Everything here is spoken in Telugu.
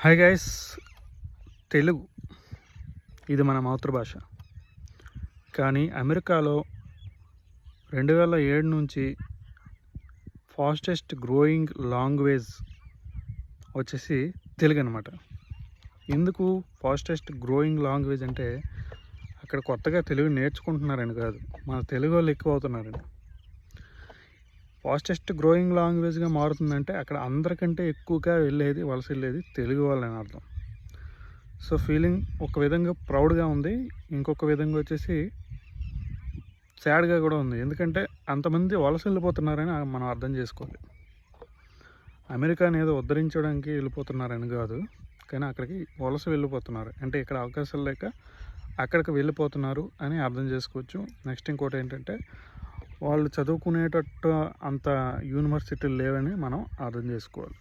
హాయ్ గైస్, తెలుగు ఇది మన మాతృభాష. కానీ అమెరికాలో 2007 నుంచి ఫాస్టెస్ట్ గ్రోయింగ్ లాంగ్వేజ్ వచ్చేసి తెలుగు అనమాట. ఎందుకు ఫాస్టెస్ట్ గ్రోయింగ్ లాంగ్వేజ్ అంటే అక్కడ కొత్తగా తెలుగు నేర్చుకుంటున్నారని కాదు, మన తెలుగు వాళ్ళు ఎక్కువ అవుతున్నారని. ఫాస్టెస్ట్ గ్రోయింగ్ లాంగ్వేజ్గా మారుతుందంటే అక్కడ అందరికంటే ఎక్కువగా వలస వెళ్ళేది తెలుగు వాళ్ళని అర్థం. సో ఫీలింగ్ ఒక విధంగా ప్రౌడ్గా ఉంది, ఇంకొక విధంగా వచ్చేసి సాడ్గా కూడా ఉంది. ఎందుకంటే అంతమంది వలస వెళ్ళిపోతున్నారని మనం అర్థం చేసుకోవాలి. అమెరికాని ఏదో ఉద్ధరించడానికి వెళ్ళిపోతున్నారని కాదు, కానీ అక్కడికి వలస వెళ్ళిపోతున్నారు అంటే ఇక్కడ అవకాశాలు లేక అక్కడికి వెళ్ళిపోతున్నారు అని అర్థం చేసుకోవచ్చు. నెక్స్ట్ ఇంకోటి ఏంటంటే వాళ్ళు చదువుకునేటట్టు అంత యూనివర్సిటీలు లేవని మనం అర్థం చేసుకోవాలి.